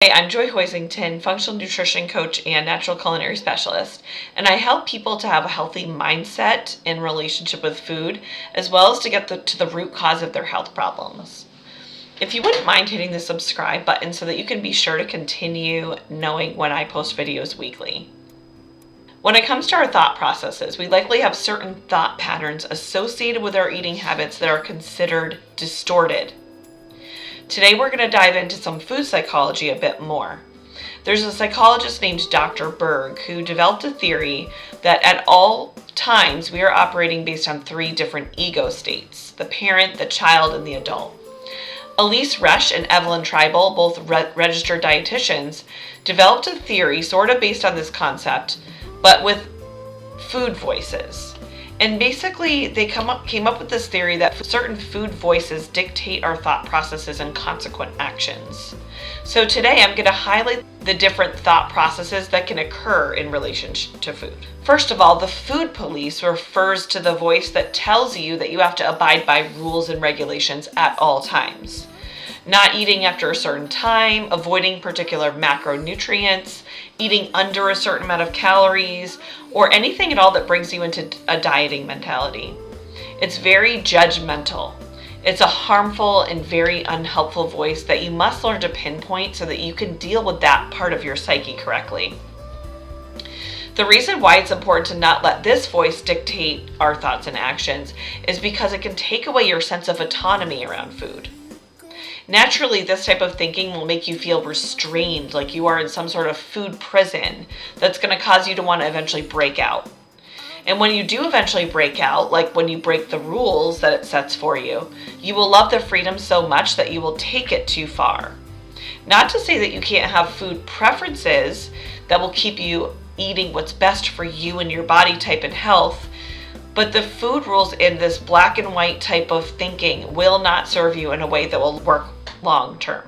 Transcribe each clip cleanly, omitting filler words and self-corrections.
Hi, I'm Joy Hoisington, functional nutrition coach and natural culinary specialist, and I help people to have a healthy mindset in relationship with food, as well as to get to the root cause of their health problems. If you wouldn't mind hitting the subscribe button so that you can be sure to continue knowing when I post videos weekly. When it comes to our thought processes, we likely have certain thought patterns associated with our eating habits that are considered distorted. Today we're going to dive into some food psychology a bit more. There's a psychologist named Dr. Berg who developed a theory that at all times we are operating based on three different ego states: the parent, the child, and the adult. Elise Resch and Evelyn Treibel, both registered dietitians, developed a theory sort of based on this concept, but with food voices. And basically, they came up with this theory that certain food voices dictate our thought processes and consequent actions. So today, I'm going to highlight the different thought processes that can occur in relation to food. First of all, the food police refers to the voice that tells you that you have to abide by rules and regulations at all times. Not eating after a certain time, avoiding particular macronutrients, eating under a certain amount of calories, or anything at all that brings you into a dieting mentality. It's very judgmental. It's a harmful and very unhelpful voice that you must learn to pinpoint so that you can deal with that part of your psyche correctly. The reason why it's important to not let this voice dictate our thoughts and actions is because it can take away your sense of autonomy around food. Naturally, this type of thinking will make you feel restrained, like you are in some sort of food prison that's going to cause you to want to eventually break out. And when you do eventually break out, like when you break the rules that it sets for you, you will love the freedom so much that you will take it too far. Not to say that you can't have food preferences that will keep you eating what's best for you and your body type and health, but the food rules in this black and white type of thinking will not serve you in a way that will work long term.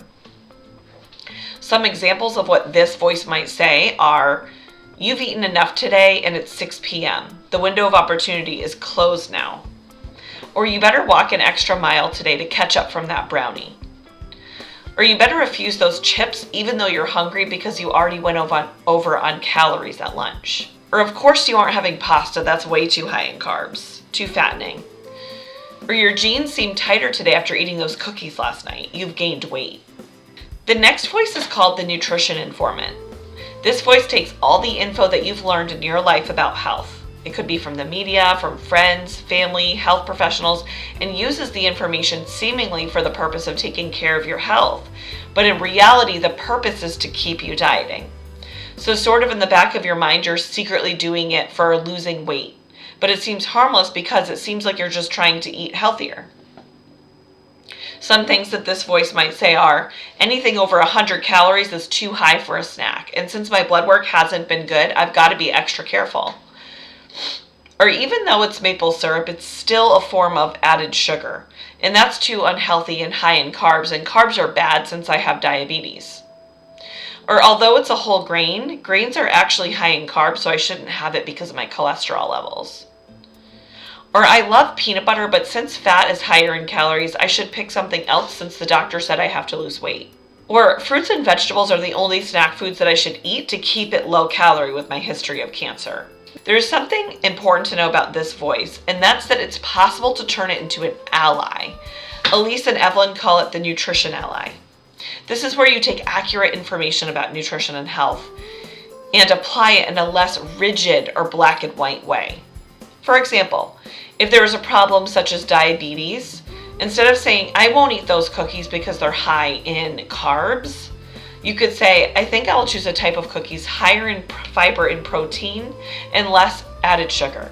Some examples of what this voice might say are: you've eaten enough today and it's 6 p.m. The window of opportunity is closed now. Or you better walk an extra mile today to catch up from that brownie. Or you better refuse those chips even though you're hungry because you already went over on calories at lunch. Or of course you aren't having pasta, that's way too high in carbs, too fattening. Or your jeans seem tighter today after eating those cookies last night, you've gained weight. The next voice is called the nutrition informant. This voice takes all the info that you've learned in your life about health. It could be from the media, from friends, family, health professionals, and uses the information seemingly for the purpose of taking care of your health. But in reality, the purpose is to keep you dieting. So sort of in the back of your mind, you're secretly doing it for losing weight. But it seems harmless because it seems like you're just trying to eat healthier. Some things that this voice might say are: anything over 100 calories is too high for a snack, and since my blood work hasn't been good, I've got to be extra careful. Or even though it's maple syrup, it's still a form of added sugar, and that's too unhealthy and high in carbs, and carbs are bad since I have diabetes. Or although it's a whole grain, grains are actually high in carbs, so I shouldn't have it because of my cholesterol levels. Or I love peanut butter, but since fat is higher in calories, I should pick something else since the doctor said I have to lose weight. Or fruits and vegetables are the only snack foods that I should eat to keep it low calorie with my history of cancer. There's something important to know about this voice, and that's that it's possible to turn it into an ally. Elise and Evelyn call it the nutrition ally. This is where you take accurate information about nutrition and health and apply it in a less rigid or black and white way. For example, if there is a problem such as diabetes, instead of saying, I won't eat those cookies because they're high in carbs, you could say, I think I'll choose a type of cookies higher in fiber and protein and less added sugar.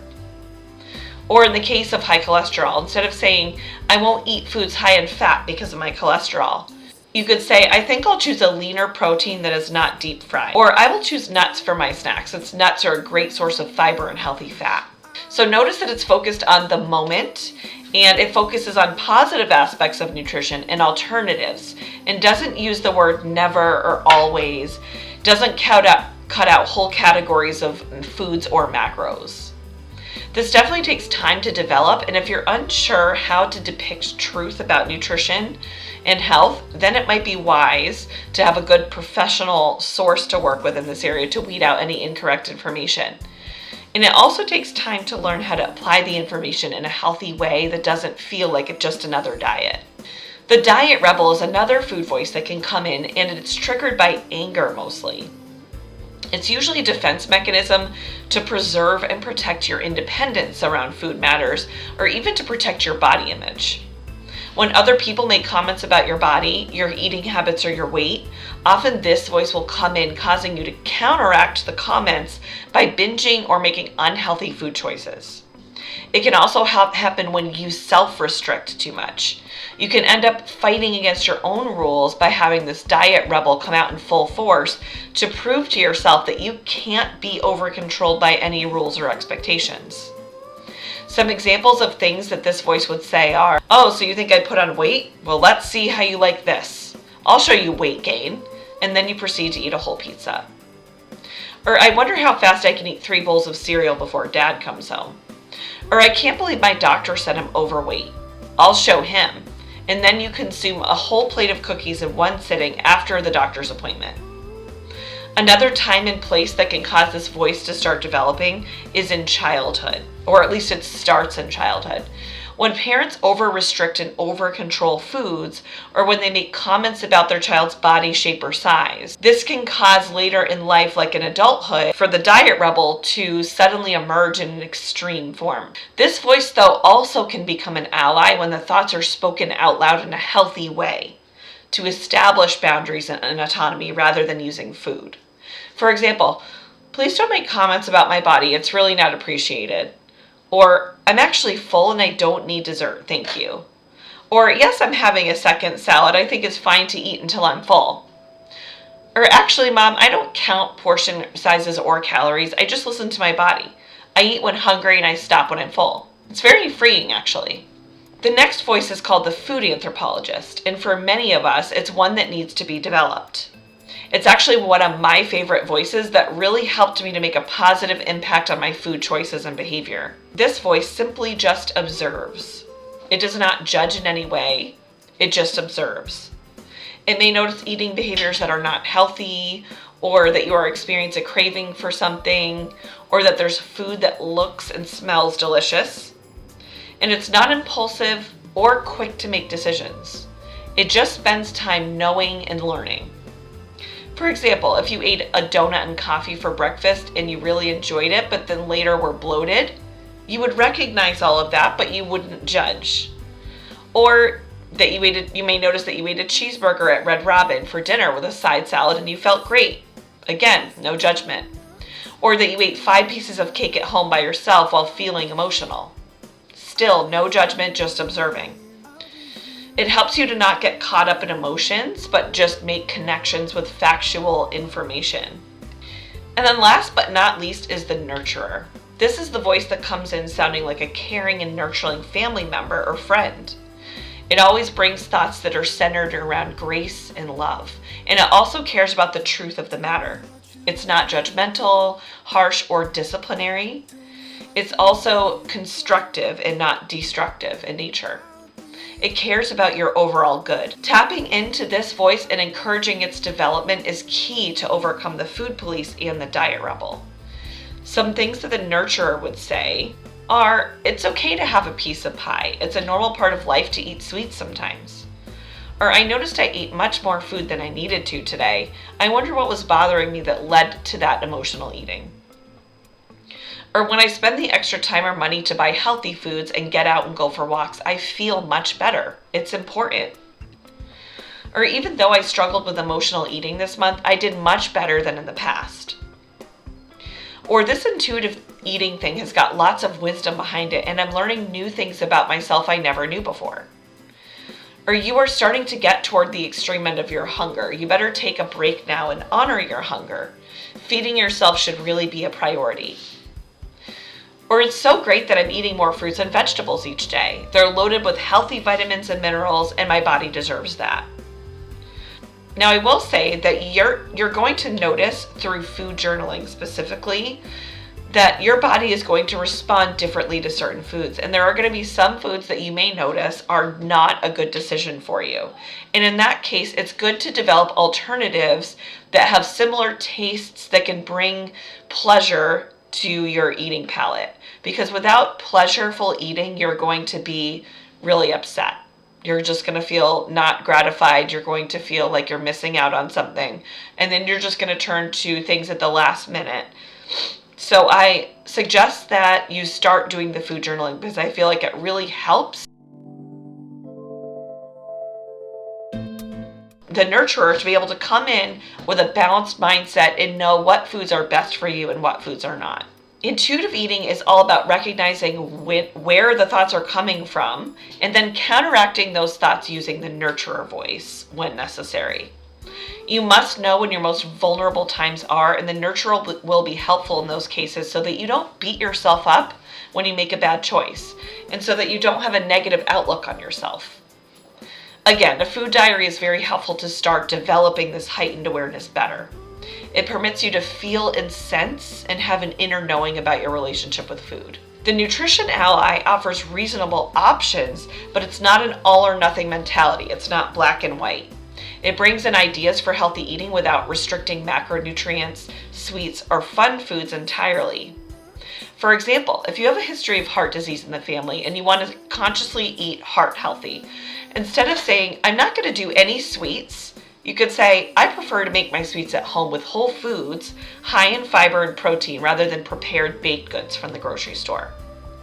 Or in the case of high cholesterol, instead of saying, I won't eat foods high in fat because of my cholesterol, you could say, I think I'll choose a leaner protein that is not deep fried. Or I will choose nuts for my snacks, since nuts are a great source of fiber and healthy fat. So notice that it's focused on the moment, and it focuses on positive aspects of nutrition and alternatives, and doesn't use the word never or always, doesn't cut out whole categories of foods or macros. This definitely takes time to develop, and if you're unsure how to depict truth about nutrition, and health, then it might be wise to have a good professional source to work with in this area to weed out any incorrect information. And it also takes time to learn how to apply the information in a healthy way that doesn't feel like it's just another diet. The diet rebel is another food voice that can come in, and it's triggered by anger mostly. It's usually a defense mechanism to preserve and protect your independence around food matters, or even to protect your body image. When other people make comments about your body, your eating habits, or your weight, often this voice will come in, causing you to counteract the comments by binging or making unhealthy food choices. It can also happen when you self-restrict too much. You can end up fighting against your own rules by having this diet rebel come out in full force to prove to yourself that you can't be over-controlled by any rules or expectations. Some examples of things that this voice would say are, "Oh, so you think I put on weight? Well, let's see how you like this. I'll show you weight gain." And then you proceed to eat a whole pizza. Or, "I wonder how fast I can eat 3 bowls of cereal before Dad comes home." Or, "I can't believe my doctor said I'm overweight. I'll show him." And then you consume a whole plate of cookies in one sitting after the doctor's appointment. Another time and place that can cause this voice to start developing is in childhood, or at least it starts in childhood. When parents over-restrict and over-control foods, or when they make comments about their child's body shape or size, this can cause later in life, like in adulthood, for the diet rebel to suddenly emerge in an extreme form. This voice, though, also can become an ally when the thoughts are spoken out loud in a healthy way, to establish boundaries and autonomy rather than using food. For example, "Please don't make comments about my body. It's really not appreciated." Or, "I'm actually full and I don't need dessert, thank you." Or, "Yes, I'm having a second salad. I think it's fine to eat until I'm full." Or, "Actually, Mom, I don't count portion sizes or calories. I just listen to my body. I eat when hungry and I stop when I'm full." It's very freeing, actually. The next voice is called the Food Anthropologist, and for many of us, it's one that needs to be developed. It's actually one of my favorite voices that really helped me to make a positive impact on my food choices and behavior. This voice simply just observes. It does not judge in any way. It just observes. It may notice eating behaviors that are not healthy, or that you are experiencing a craving for something, or that there's food that looks and smells delicious. And it's not impulsive or quick to make decisions. It just spends time knowing and learning. For example, if you ate a donut and coffee for breakfast and you really enjoyed it, but then later were bloated, you would recognize all of that, but you wouldn't judge. Or that you may notice that you ate a cheeseburger at Red Robin for dinner with a side salad and you felt great. Again, no judgment. Or that you ate 5 pieces of cake at home by yourself while feeling emotional. Still, no judgment, just observing. It helps you to not get caught up in emotions, but just make connections with factual information. And then last but not least is the nurturer. This is the voice that comes in sounding like a caring and nurturing family member or friend. It always brings thoughts that are centered around grace and love, and it also cares about the truth of the matter. It's not judgmental, harsh, or disciplinary. It's also constructive and not destructive in nature. It cares about your overall good. Tapping into this voice and encouraging its development is key to overcome the food police and the diet rebel. Some things that the nurturer would say are, "It's okay to have a piece of pie. It's a normal part of life to eat sweets sometimes." Or, "I noticed I ate much more food than I needed to today. I wonder what was bothering me that led to that emotional eating." Or, "When I spend the extra time or money to buy healthy foods and get out and go for walks, I feel much better. It's important." Or, "Even though I struggled with emotional eating this month, I did much better than in the past." Or, "This intuitive eating thing has got lots of wisdom behind it, and I'm learning new things about myself I never knew before." Or, "You are starting to get toward the extreme end of your hunger. You better take a break now and honor your hunger. Feeding yourself should really be a priority." Or, "It's so great that I'm eating more fruits and vegetables each day. They're loaded with healthy vitamins and minerals, and my body deserves that." Now, I will say that you're going to notice through food journaling specifically that your body is going to respond differently to certain foods. And there are going to be some foods that you may notice are not a good decision for you. And in that case, it's good to develop alternatives that have similar tastes that can bring pleasure to your eating palate. Because without pleasureful eating, you're going to be really upset. You're just going to feel not gratified. You're going to feel like you're missing out on something. And then you're just going to turn to things at the last minute. So I suggest that you start doing the food journaling because I feel like it really helps the nurturer to be able to come in with a balanced mindset and know what foods are best for you and what foods are not. Intuitive eating is all about recognizing where the thoughts are coming from and then counteracting those thoughts using the nurturer voice when necessary. You must know when your most vulnerable times are, and the nurturer will be helpful in those cases so that you don't beat yourself up when you make a bad choice and so that you don't have a negative outlook on yourself. Again, a food diary is very helpful to start developing this heightened awareness better. It permits you to feel and sense and have an inner knowing about your relationship with food. The Nutrition Ally offers reasonable options, but it's not an all or nothing mentality. It's not black and white. It brings in ideas for healthy eating without restricting macronutrients, sweets, or fun foods entirely. For example, if you have a history of heart disease in the family and you want to consciously eat heart healthy, instead of saying, I'm not going to do any sweets, you could say, I prefer to make my sweets at home with whole foods, high in fiber and protein, rather than prepared baked goods from the grocery store.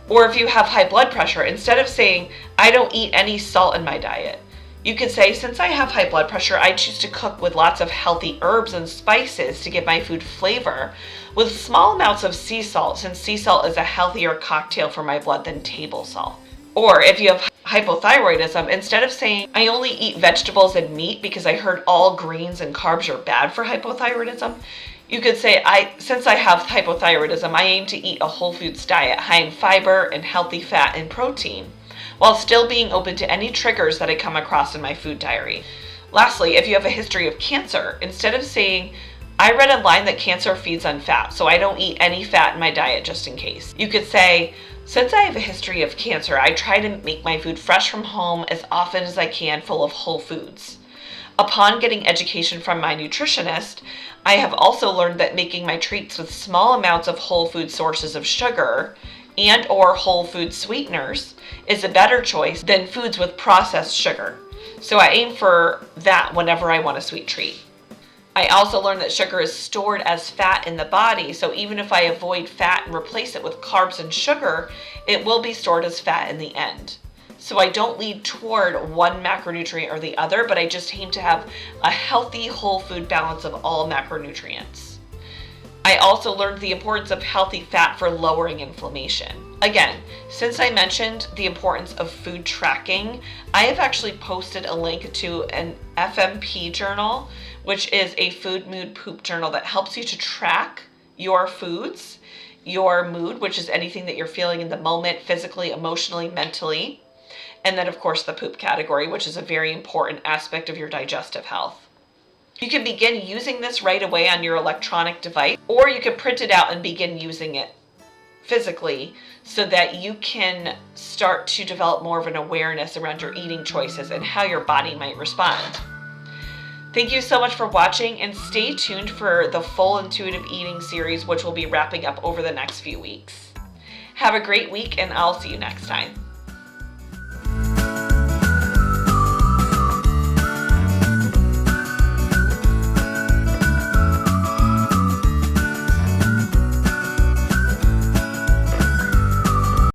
Or if you have high blood pressure, instead of saying, I don't eat any salt in my diet, you could say, since I have high blood pressure, I choose to cook with lots of healthy herbs and spices to give my food flavor, with small amounts of sea salt, since sea salt is a healthier cocktail for my blood than table salt. Or if you have hypothyroidism, instead of saying, I only eat vegetables and meat because I heard all greens and carbs are bad for hypothyroidism, you could say, since I have hypothyroidism, I aim to eat a whole foods diet high in fiber and healthy fat and protein, while still being open to any triggers that I come across in my food diary. Lastly, if you have a history of cancer, instead of saying, I read online that cancer feeds on fat, so I don't eat any fat in my diet just in case, you could say, since I have a history of cancer, I try to make my food fresh from home as often as I can, full of whole foods. Upon getting education from my nutritionist, I have also learned that making my treats with small amounts of whole food sources of sugar and or whole food sweeteners is a better choice than foods with processed sugar. So I aim for that whenever I want a sweet treat. I also learned that sugar is stored as fat in the body, so even if I avoid fat and replace it with carbs and sugar, it will be stored as fat in the end. So I don't lead toward one macronutrient or the other, but I just aim to have a healthy whole food balance of all macronutrients. I also learned the importance of healthy fat for lowering inflammation. Again, since I mentioned the importance of food tracking, I have actually posted a link to an FMP journal, which is a food, mood, poop journal that helps you to track your foods, your mood, which is anything that you're feeling in the moment, physically, emotionally, mentally, and then of course the poop category, which is a very important aspect of your digestive health. You can begin using this right away on your electronic device, or you can print it out and begin using it physically so that you can start to develop more of an awareness around your eating choices and how your body might respond. Thank you so much for watching, and stay tuned for the full intuitive eating series, which will be wrapping up over the next few weeks. Have a great week, and I'll see you next time.